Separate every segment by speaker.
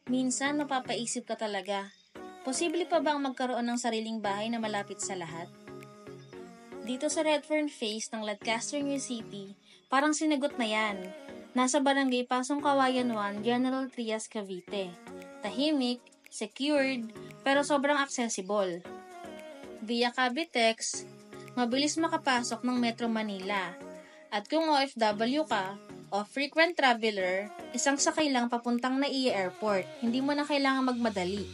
Speaker 1: Minsan mapapaisip ka talaga, posible pa ba ang magkaroon ng sariling bahay na malapit sa lahat? Dito sa Redfern Phase ng Lancaster, New City, parang sinagot na yan. Nasa Barangay Pasong Kawayan 1, General Trias, Cavite. Tahimik, secured, pero sobrang accessible. Via Cavitex, mabilis makapasok ng Metro Manila. At kung OFW ka, o frequent traveler, isang sakay lang papuntang NAIA Airport, hindi mo na kailangan magmadali.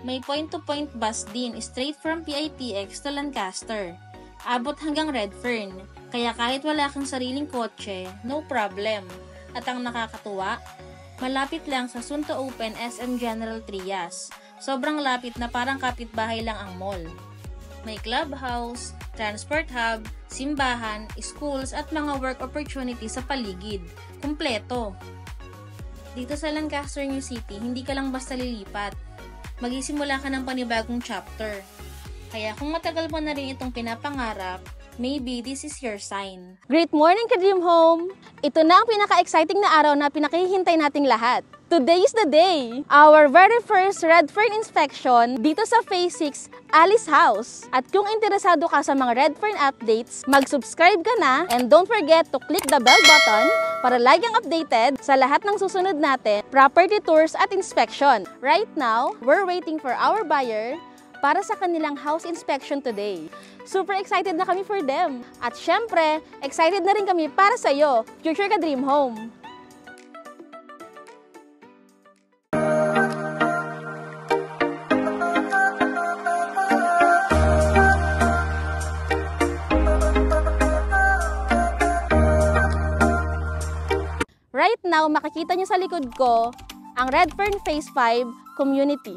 Speaker 1: May point-to-point bus din straight from PITX to Lancaster. Abot hanggang Redfern, kaya kahit wala kang sariling kotse, no problem. At ang nakakatuwa, malapit lang sa soon to open SM General Trias. Sobrang lapit na parang kapitbahay lang ang mall. May clubhouse, transport hub, simbahan, schools at mga work opportunities sa paligid. Kumpleto. Dito sa Lancaster, New City, hindi ka lang basta lilipat. Magsisimula ka ng panibagong chapter. Kaya kung matagal mo na rin itong pinapangarap, maybe this is your sign.
Speaker 2: Great morning, Ka-Dream Home! Ito na ang pinaka-exciting na araw na pinakihintay nating lahat. Today is the day! Our very first Redfern inspection dito sa Phase 6, Alice House. At kung interesado ka sa mga Redfern updates, mag-subscribe ka na and don't forget to click the bell button para laging updated sa lahat ng susunod natin property tours at inspection. Right now, we're waiting for our buyer para sa kanilang house inspection today. Super excited na kami for them. At syempre, excited na rin kami para sa iyo, future Ka-Dream Home. Right now, makikita niyo sa likod ko ang Redfern Phase 5 Community.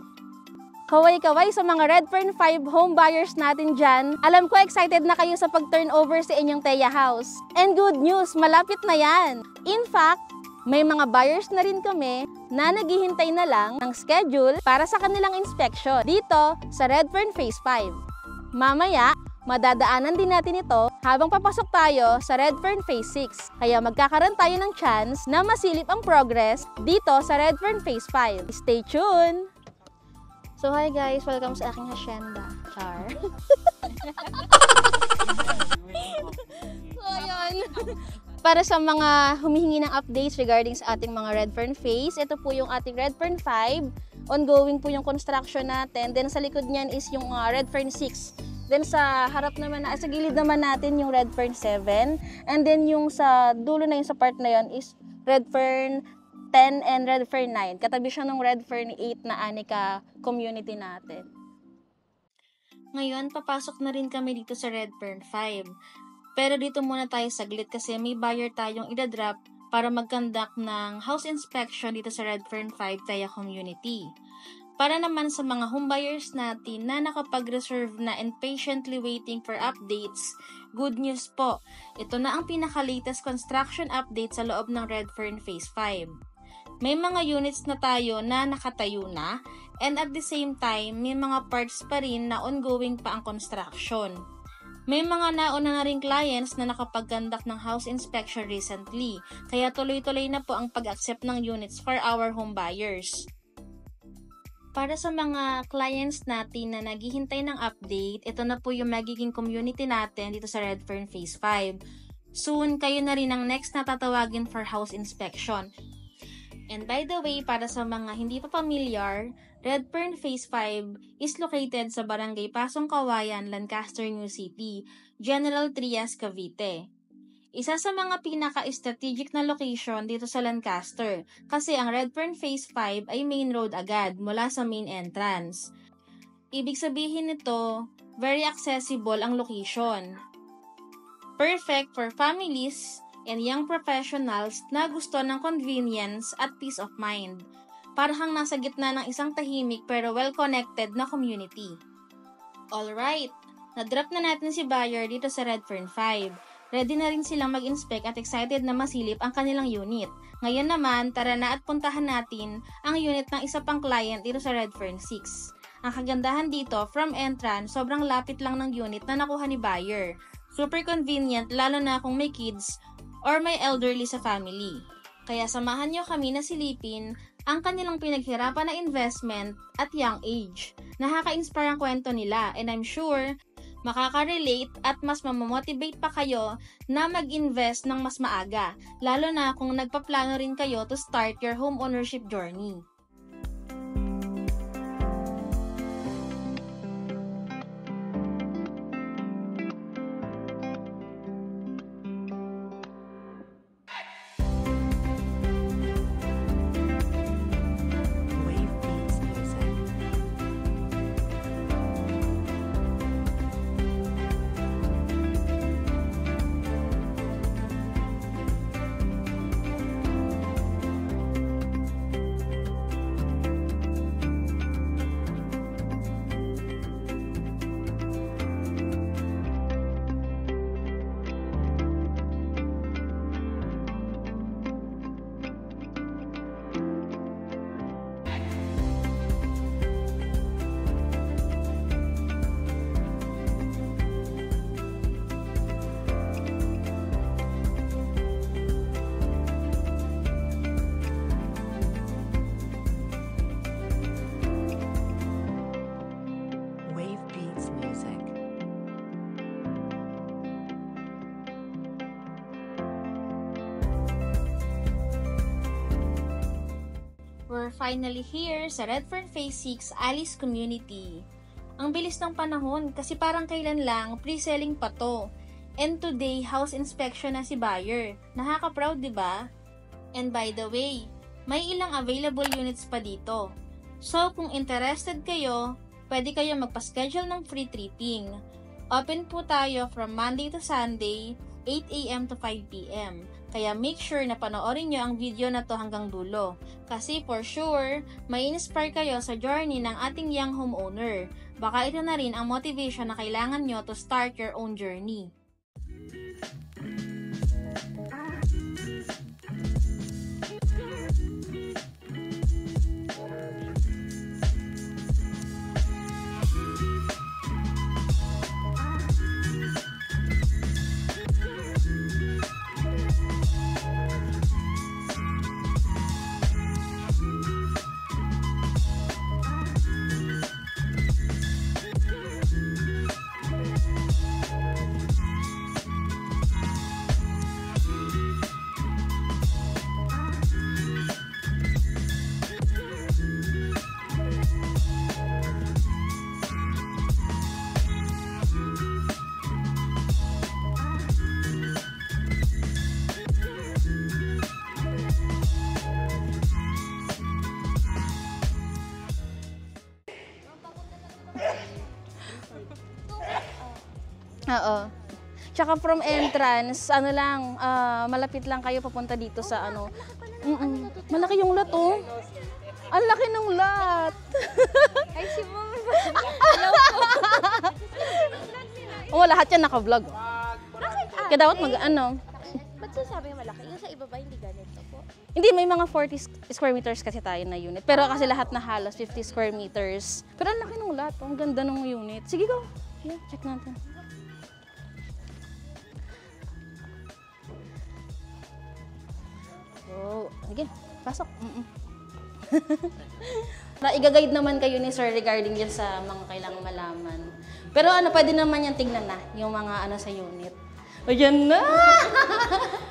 Speaker 2: Kaway-kaway sa mga Redfern 5 home buyers natin dyan. Alam ko excited na kayo sa pag-turnover sa inyong Teya House. And good news, malapit na yan. In fact, may mga buyers na rin kami na naghihintay na lang ng schedule para sa kanilang inspection dito sa Redfern Phase 5. Mamaya, madadaanan din natin ito habang papasok tayo sa Redfern Phase 6. Kaya magkakaroon tayo ng chance na masilip ang progress dito sa Redfern Phase 5. Stay tuned! So hi guys, welcome sa aking hacienda. Char. So ayun. Para sa mga humihingi ng updates regarding sa ating mga Redfern Phase, ito po yung ating Redfern 5. Ongoing po yung construction natin. Then sa likod niyan is yung Redfern 6. Then sa harap naman, sa gilid naman natin yung Redfern 7. And then yung sa dulo na yun, sa part na yun is Redfern 10 and Redfern 9. Katabi siya ng Redfern 8 na Anika community natin.
Speaker 1: Ngayon, papasok na rin kami dito sa Redfern 5. Pero dito muna tayo saglit kasi may buyer tayong idadrop para mag-conduct ng house inspection dito sa Redfern 5 Teya Community. Para naman sa mga home buyers natin na nakapag-reserve na and patiently waiting for updates, good news po. Ito na ang pinaka-latest construction update sa loob ng Redfern Phase 5. May mga units na tayo na nakatayo na and at the same time, may mga parts pa rin na ongoing pa ang construction. May mga nauna na rin clients na nakapag-conduct ng house inspection recently, kaya tuloy-tuloy na po ang pag-accept ng units for our home buyers. Para sa mga clients natin na naghihintay ng update, ito na po yung magiging community natin dito sa Redfern Phase 5. Soon, kayo na rin ang next na tatawagin for house inspection. And by the way, para sa mga hindi pa familiar, Redfern Phase 5 is located sa Barangay Pasong Kawayan, Lancaster, New City, General Trias, Cavite. Isa sa mga pinaka-strategic na location dito sa Lancaster kasi ang Redfern Phase 5 ay main road agad mula sa main entrance. Ibig sabihin nito, very accessible ang location. Perfect for families and young professionals na gusto ng convenience at peace of mind. Parang nasa gitna ng isang tahimik pero well-connected na community. Alright, na-drop na natin si buyer dito sa Redfern 5. Ready na rin silang mag-inspect at excited na masilip ang kanilang unit. Ngayon naman, tara na at puntahan natin ang unit ng isa pang client dito sa Redfern 6. Ang kagandahan dito, from entrance, sobrang lapit lang ng unit na nakuha ni buyer. Super convenient lalo na kung may kids or may elderly sa family. Kaya samahan nyo kami na silipin ang kanilang pinaghirapan na investment at young age. Nakaka-inspire ang kwento nila and I'm sure makaka-relate at mas mamamotivate pa kayo na mag-invest ng mas maaga, lalo na kung nagpaplano rin kayo to start your home ownership journey. We're finally here sa Redfern Phase 6 Alice Community. Ang bilis ng panahon kasi parang kailan lang pre-selling pa to. And today, house inspection na si buyer. Nakaka-proud, di ba? And by the way, may ilang available units pa dito. So, kung interested kayo, pwede kayo magpa-schedule ng free tripping. Open po tayo from Monday to Sunday, 8 a.m. to 5 p.m. Kaya make sure na panoorin nyo ang video na to hanggang dulo. Kasi for sure, may inspire kayo sa journey ng ating young homeowner. Baka ito na rin ang motivation na kailangan nyo to start your own journey.
Speaker 2: Oo. Tsaka from entrance, ano lang, malapit lang kayo papunta dito sa ano. Malaki yung lot, oh. Ang laki ng lot.
Speaker 3: Ay, si Mom. Hello po.
Speaker 2: Oo, lahat yan naka-vlog.
Speaker 3: Bakit?
Speaker 2: Kaya dapat mag-ano.
Speaker 3: Ba't sasabi malaki? Yung sa iba ba hindi ganito po?
Speaker 2: Hindi, may mga 40 square meters kasi tayo na unit. Pero kasi lahat na halos 50 square meters. Pero ang laki ng lot, ang ganda ng unit. Sige, go. Yeah, check natin. Oh, sige, pasok. Iga-guide naman kayo ni Sir regarding dyan sa mga kailangang malaman. Pero ano, pwede naman yan tignan na, yung mga ano sa unit. O, yan na!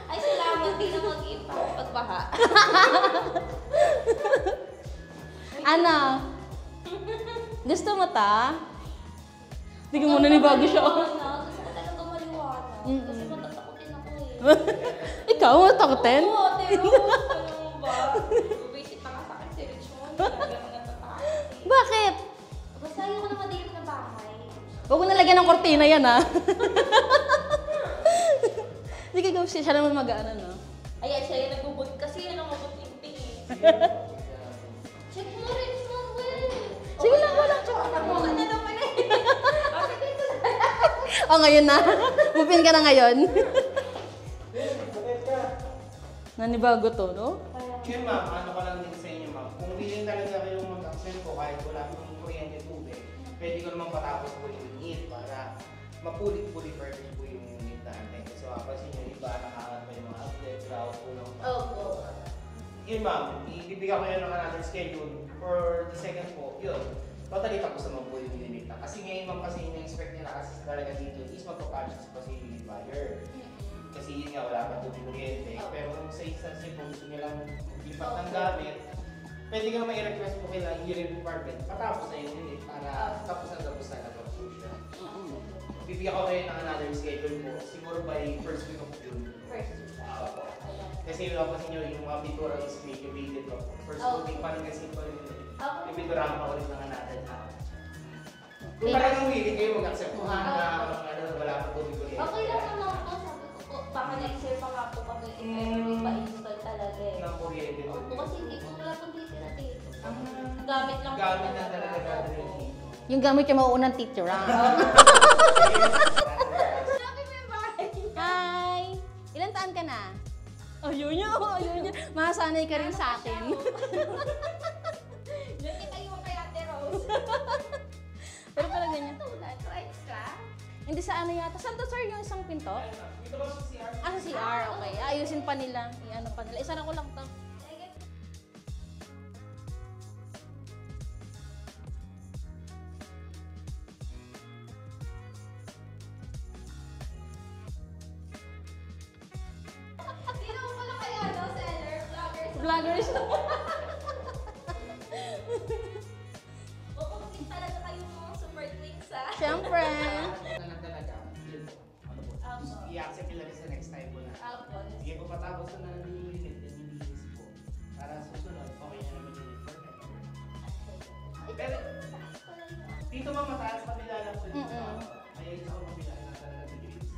Speaker 3: Ay, salamat. Di na mag-ipa. Pagbaha.
Speaker 2: Ano? Gusto mo ta? Hindi ko muna nibago siya.
Speaker 3: Gusto ko talaga maliwanag. Kasi matatakotin ako eh.
Speaker 2: Ikaw, matakotin?
Speaker 3: Oo, pero ano ba? Basic na nga sa akin si Richmond. Talaga mo natatakot.
Speaker 2: Bakit?
Speaker 3: Basta ayoko na madilim na bahay.
Speaker 2: Huwag mo nalagyan ng kortina yan, ha? Sige, go. Siya naman mag-ano, no?
Speaker 3: Ayan, siya yung nagbubut. Kasi yun ang mabuting-ting eh. Check mo, Richmond, well.
Speaker 2: Sige lang, wala. Check mo.
Speaker 3: Ano na naman eh. Bakit dito na?
Speaker 2: Oh, ngayon na. Mupin ka na ngayon. Nanibago to, no?
Speaker 4: Yun ma'am, ano ko lang din sa inyo ma'am. Kung willing talaga kayong mag-accent ko kahit wala pong kuryente tubig, pwede ko naman patapos po yung unit para mapulit-pulit furnish po yung unit natin. Kasi mapapansin nyo, iba nakakat pa yung mga outlet, ground, tulong.
Speaker 3: Opo.
Speaker 4: yun ma'am, ibibigay ko yun ng another schedule for the second po, yun. Totally tapos naman po yung unit na. Kasi ngayon ma'am, kasi ina-expect nila kasi talaga dito is magpa-purchase pa si unit buyer. Kasi yun nga, wala pa tubig kuryente. Pero kung sa instance yun, kung gusto nilang maglipat ng gamit, pwede ka naman i-request po kailang unit department, patapos na yung unit para tapos na naman po siya. Bibigyan ko kayo ng another schedule po, siguro by first week of June. Kasi yun ako nyo, yung mga pintura is medyo rated po. First week pa rin kasi po rin yun. Ipinturahan pa ulit ng natin. Kung talagang willing kayo mag-acceptuhan na wala pa tubig ulit.
Speaker 3: Okay lang naman po, sabi ko po, baka na-share pa nga po kami if ever pa-install talaga eh.
Speaker 4: Ng kuryente.
Speaker 3: Opo, kasi hindi po wala pang titira dito. Gamit lang po.
Speaker 4: Gamit na talaga natin.
Speaker 2: Yung gamit yung mauunang teacher, ah.
Speaker 3: Sabi mo yung bahay.
Speaker 2: Hi! Ilan taon ka na? Ayun niya, ayun niya. Masanay ka rin sa akin.
Speaker 3: Diyan kita yung kay Ate Rose.
Speaker 2: Pero pala ganyan.
Speaker 3: Tulad, rights ka?
Speaker 2: Hindi sa ano yata. Saan to, sir, yung isang pinto?
Speaker 4: Dito ba sa CR?
Speaker 2: Ah, sa CR. Okay. Ayusin pa nila. I-ano pa nila. Isara ko lang to.
Speaker 3: Sino mo pala kaya, no? Seller, vloggers.
Speaker 2: Vloggers.
Speaker 3: Kukumpit talaga kayong mga super twins, ha?
Speaker 2: Siyempre.
Speaker 4: Na lang talaga. Yun po. Ano po? I-accept nila rin sa next time po na.
Speaker 3: Apo.
Speaker 4: Sige po, patapos na lang yung unit, then yung linis po. Para susunod, okay na naman yung unit for them. Pero, dito ma'am, mataas kabila lang po. Kaya isa ko kabila na talaga degrees.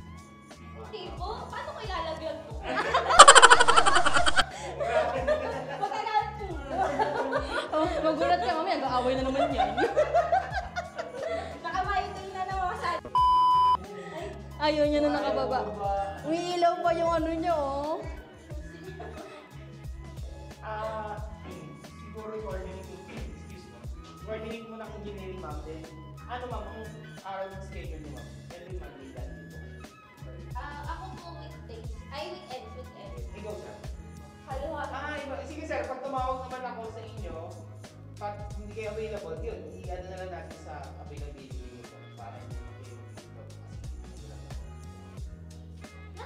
Speaker 3: Hindi po. Paano ko ilalagyan po? Matagal po.
Speaker 2: Oh, magulat ka, mami.Ag-aaway na naman yan.
Speaker 3: Nakamaitay na naman sa...
Speaker 2: Ayun niya na nakababa. Umiilaw pa yung ano niya, oh.
Speaker 4: Siguro coordinate, excuse me. Coordinate mo ng engineering ma'am, then ano ma'am, ang araw ng schedule niyo ma'am? Every Monday lang dito.
Speaker 3: Ako po weekdays. Ay, weekends.
Speaker 4: Ikaw sir.
Speaker 3: Haluha.
Speaker 4: Iba. Sige sir, pag tumawag naman ako sa inyo, pag hindi kayo available, yun, i-add na lang natin sa availability niyo po para hindi kayo dito.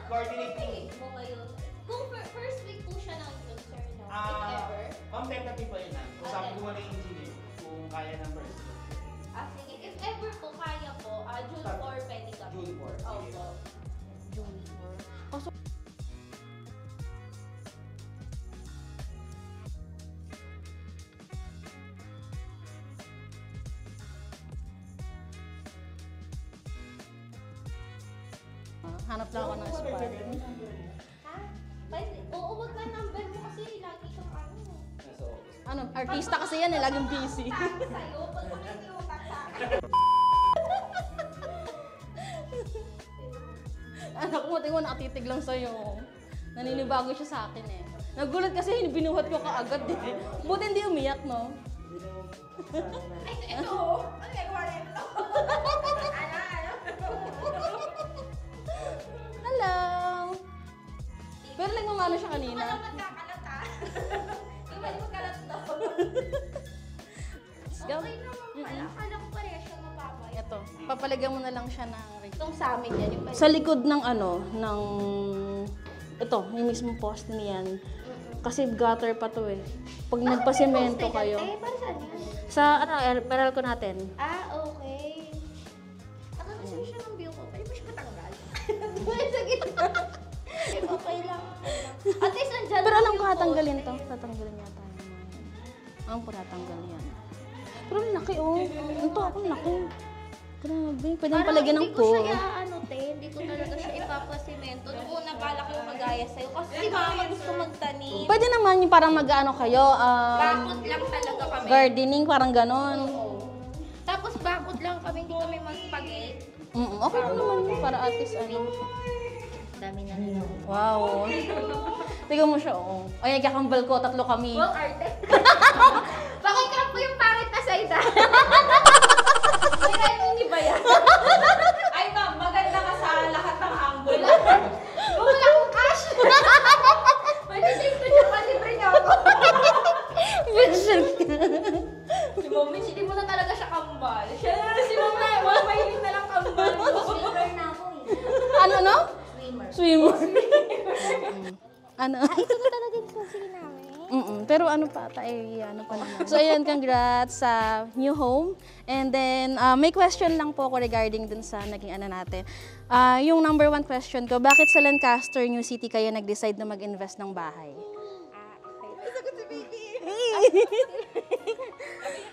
Speaker 4: Coordinate po.
Speaker 3: Mo ngayon. Kung first week po siya ng June, sir, no? If ever.
Speaker 4: Ma'am, tentative pa yun na. Usapin ko muna yung engineer kung kaya ng first.
Speaker 3: Sige. If ever po, kaya po, June 4 pwede kami.
Speaker 4: June 4. Sige.
Speaker 3: Opo.
Speaker 2: June 4. Oh, so... hanap lang ako ng spot.
Speaker 3: Ha? Pwede. Oo, wag na number mo kasi lagi kang ano.
Speaker 4: Nasa office.
Speaker 2: Ano, artista kasi yan eh, laging busy.
Speaker 3: Sabi sa'yo, pag makikiutak sa akin.
Speaker 2: Anak mo, tingnan mo, nakatitig lang sa'yo. Naninibago siya sa akin eh. Nagulat kasi, binuhat ko kaagad eh. Buti hindi umiyak, no?
Speaker 3: Ay, ito! Ang nagawa na ito? Ano?
Speaker 2: Hello! Pero nagmamano siya kanina.
Speaker 3: Hindi mo naman kakalat, ha? Hindi mo naman kalat daw. Okay naman pala. Akala ko pareha siya mapapay.
Speaker 2: Ito, papalagyan mo na lang siya ng...
Speaker 3: Itong sa amin yan. Yung
Speaker 2: Sa likod ng ano, ng... Ito, yung mismong poste niyan. Kasi gutter pa to eh. Pag nagpasemento kayo.
Speaker 3: Para saan yan?
Speaker 2: Sa ano, peral ko natin.
Speaker 3: Okay. Nakakasya siya ng view ko. Pwede mo siya matanggal. Doon sa gitna. Okay lang. At least nandyan
Speaker 2: Pero
Speaker 3: lang
Speaker 2: alam ko
Speaker 3: yung
Speaker 2: tatanggalin
Speaker 3: poste.
Speaker 2: to. Tatanggalin yata yung mga yan. Alam ko tatanggal yan. Pero ang laki oh. Ito ako laki. Grabe. Pwede mo palagyan ng
Speaker 3: Hindi ko
Speaker 2: pool.
Speaker 3: siya hindi ko talaga siya ipapasimento. Noong una, bala ko yung magaya sa'yo. Kasi si mama gusto magtanim.
Speaker 2: Pwede naman yung parang mag-ano kayo.
Speaker 3: Bakod lang talaga kami.
Speaker 2: Gardening, parang ganon.
Speaker 3: Tapos bakod lang kami, hindi kami mag-spagate.
Speaker 2: Okay lang naman yun. Para at least ano.
Speaker 3: Dami na rin.
Speaker 2: Wow. Tingnan mo siya, oh. Ay, kakambal ko, tatlo kami.
Speaker 3: Wow, arte. Pakikap po yung pangit na side. Ay, hindi ba yan?
Speaker 5: Ay, ma'am, maganda ka sa lahat ng angle.
Speaker 3: Kung wala akong cash. Pwede sa ito dyan, palibre niyo ako.
Speaker 5: Si Ma'am Mitch, hindi mo na talaga siya kambal. Siya na si Ma'am na, mahilig na lang kambal.
Speaker 3: Swimmer na ako
Speaker 2: Ano, no?
Speaker 3: Swimmer.
Speaker 2: Swimmer. Ano?
Speaker 3: Ito na talaga yung susi namin.
Speaker 2: Pero ano pa, ano pa naman. So, ayun, congrats sa new home. And then, may question lang po ako regarding dun sa naging ano natin. Yung number 1 question ko, bakit sa Lancaster, New City kayo nag-decide na mag-invest ng bahay?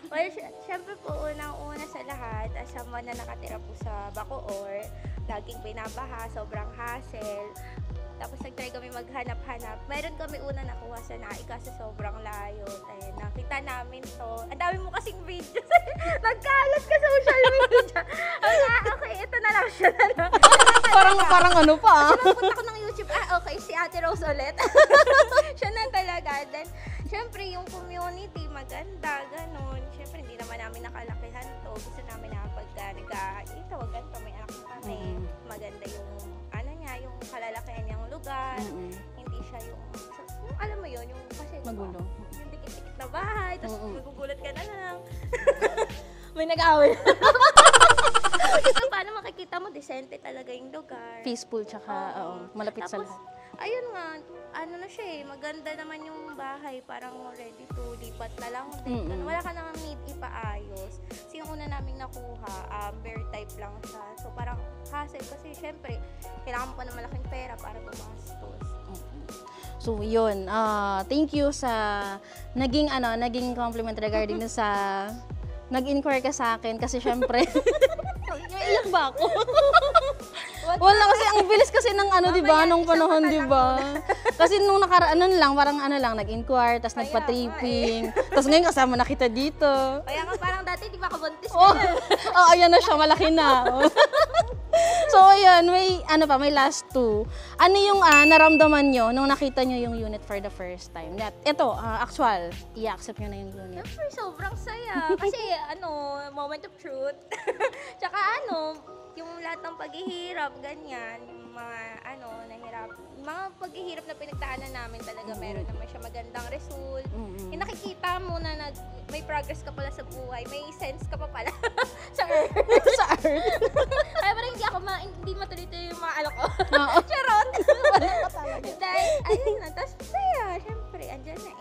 Speaker 3: Well, syempre po, unang-una sa lahat, as someone na nakatira po sa Bacoor, laging binabaha, sobrang hassle. Tapos nag-try kami maghanap-hanap. Meron kami una nakuha sa Nai kasi sobrang layo. Ayun, nakita namin to. Ang dami mo kasing videos. Nagkalat ka sa social media. Okay, ito na lang siya.
Speaker 2: Parang ano pa.
Speaker 3: Punta ko ng YouTube. Okay, si Ate Rose ulit. Siya na talaga. Then, syempre, yung community, maganda, ganun. Syempre, hindi naman namin nakalakihan to. Gusto namin na pagka tawag ganito, may anak kami. Maganda yung, yung kalalakihan niyang lugar. Hindi siya yung, alam mo yun, yung kasi,
Speaker 2: Magulo.
Speaker 3: yung dikit-dikit na bahay, tapos magugulat ka na lang.
Speaker 2: May nag-away.
Speaker 3: Ito, paano makikita mo, decente talaga yung lugar.
Speaker 2: Peaceful, tsaka, malapit sa
Speaker 3: Tapos,
Speaker 2: lahat.
Speaker 3: ayun nga, ano na siya maganda naman yung bahay, parang ready to lipat na lang din. Wala ka nang need ipaayos. Kasi yung una namin nakuha, bare type lang siya. So parang hassle kasi syempre, kailangan mo pa ng malaking pera para gumastos.
Speaker 2: So, yun. Thank you sa naging compliment regarding sa nag-inquire ka sa akin kasi syempre, iyak ba ako? Wala kasi, ang bilis kasi ng di ba, nung panahon, di ba? Kasi nung parang nag-inquire, tapos nagpa-tripping, tapos ngayon kasama na kita dito.
Speaker 3: Kaya nga parang dati, di ba kabuntis
Speaker 2: Ayan na siya, malaki na. So, ayun, may last 2. Ano yung naramdaman nyo nung nakita nyo yung unit for the first time? Ito, actual, i-accept nyo na yung unit.
Speaker 3: Siyempre, sobrang saya. Kasi, moment of truth. Tsaka, yung lahat ng paghihirap, ganyan, yung mga, nahirap. Mga paghihirap na pinagdaanan namin talaga, meron naman siya magandang result. Yung nakikita mo na may progress ka pala sa buhay, may sense ka pa pala sa earth.
Speaker 2: Sa earth.
Speaker 3: Kaya parang hindi matuloy-tuloy yung mga ko. Charot! Dahil, ayun na, tapos saya, syempre, andyan na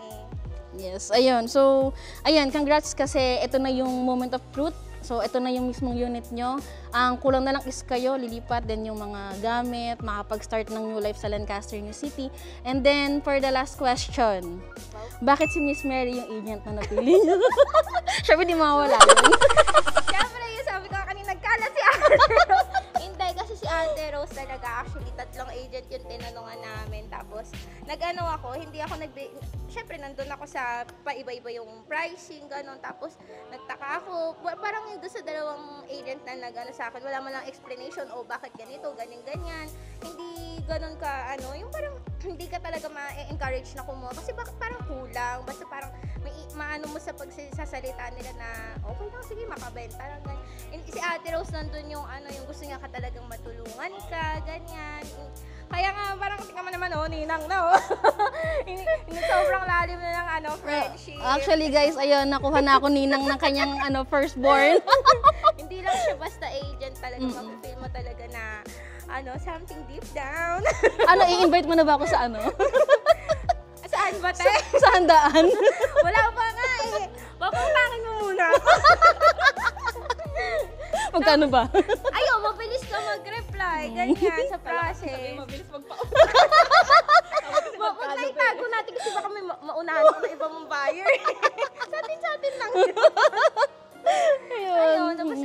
Speaker 2: Yes, ayun. So, congrats kasi ito na yung moment of truth. So, ito na yung mismong unit nyo. Ang kulang na lang is kayo, lilipat din yung mga gamit, makapag-start ng new life sa Lancaster, New City. And then, for the last question, bakit si Miss Mary yung agent na napili nyo? Siyempre, di mawawala yun.
Speaker 3: Siyempre, yung sabi ko kanina, nagkalat si Ate Rose. Hindi, kasi si Ate Rose talaga, actually, 3 agent yung tinanungan namin. Tapos, siyempre, nandun ako sa paiba-iba yung pricing, gano'n. Tapos, nagtaka ako. Parang yung doon sa 2 agent na nag-ano sa akin, wala mo lang explanation, bakit ganito, ganyan. Hindi ganun ka, yung parang hindi ka talaga ma-encourage na kumuha. Kasi bakit parang kulang? Basta parang maano mo sa pagsasalita nila na, okay lang, sige, makabenta lang, ganyan. Si Ate Rose nandun yung, yung gusto niya ka talagang matulungan ka, ganyan. Kaya nga, parang tingnan mo naman, ninang na, sobrang lalim na ng, friendship.
Speaker 2: Actually, guys, ayun, nakuha na ako ninang ng kanyang, firstborn.
Speaker 3: Hindi lang siya basta agent talaga, mag-feel mo talaga na, something deep down.
Speaker 2: I-invite mo na ba ako sa
Speaker 3: Saan ba, te?
Speaker 2: Sa handaan?
Speaker 3: Wala pa nga Papapangin mo muna ako.
Speaker 2: Magkano ba?
Speaker 3: Ayaw, mabilis ka mag-reply. Ganyan, sa process.
Speaker 5: Sabi, mabilis magpa-up.
Speaker 3: Huwag na itago natin kasi baka may maunahan ko na iba mong buyer. Sa atin lang. Ayun, tapos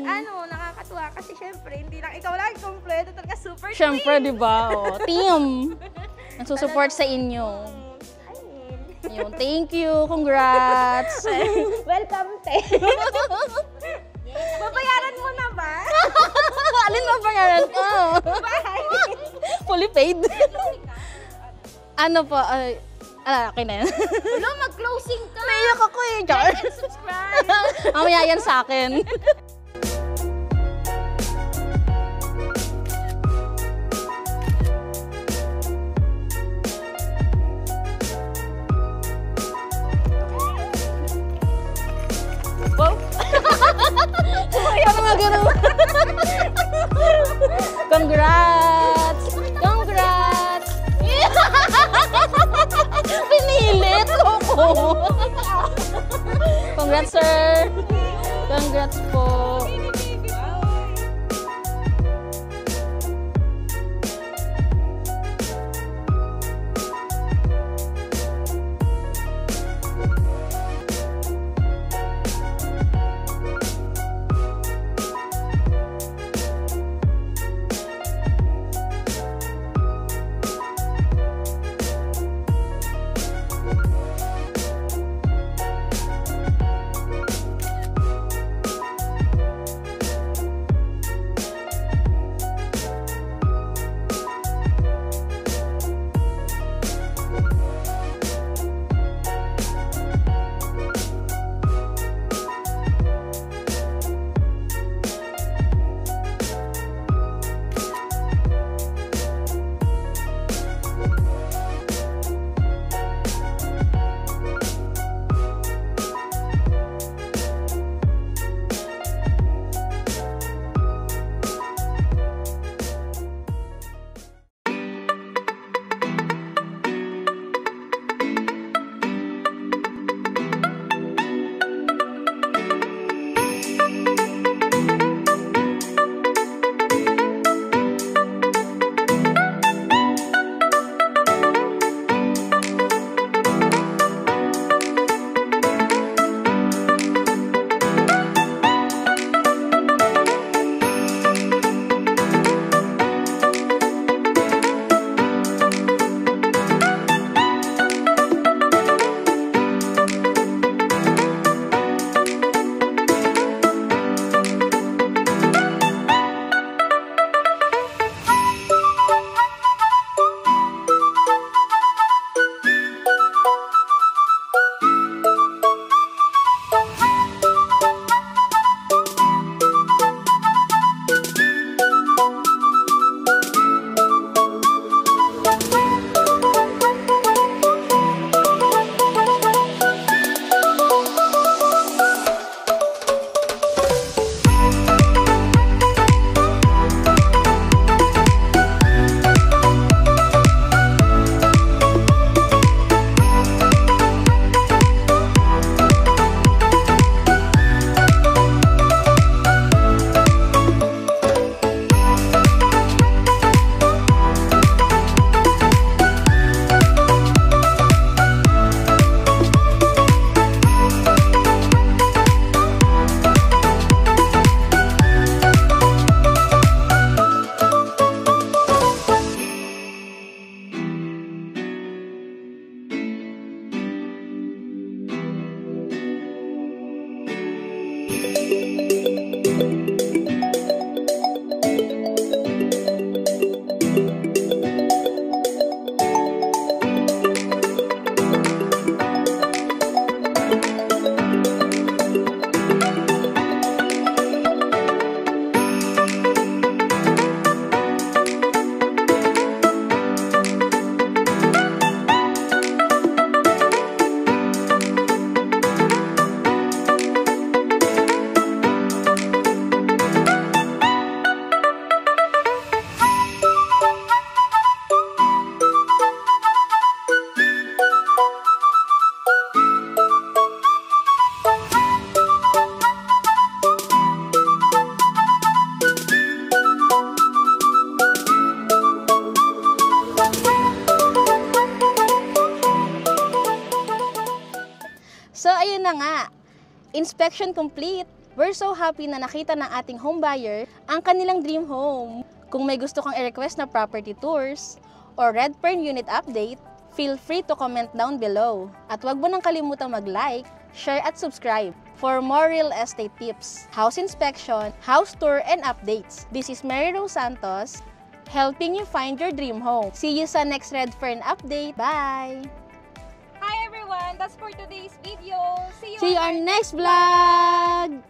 Speaker 3: nakakatuwa kasi syempre, hindi lang ikaw lang kompleto, talaga super sweet.
Speaker 2: Syempre, di ba? Team. Nagsusupport sa inyo. Ayun, thank you. Congrats.
Speaker 3: Welcome, te. Babayaran mo na ba?
Speaker 2: Alin ba bayaran ko?
Speaker 3: Bye.
Speaker 2: Fully paid. Ano po? Okay na yan.
Speaker 3: Wala, mag-closing ka.
Speaker 2: Naiyak ako Char.
Speaker 3: Like and subscribe.
Speaker 2: Mamaya yan sa akin. Wow! Parang magano. Congrats! Congrats! Pinilit ko. Congrats, sir! Congrats po! So, ayun na nga. Inspection complete. We're so happy na nakita ng ating home buyer ang kanilang dream home. Kung may gusto kang i-request na property tours or Redfern unit update, feel free to comment down below. At huwag mo nang kalimutang mag-like, share at subscribe for more real estate tips, house inspection, house tour, and updates. This is Mary Rose Santos, helping you find your dream home. See you sa next Redfern update. Bye!
Speaker 5: Hi everyone, that's for today's video. See you
Speaker 2: See you on next vlog!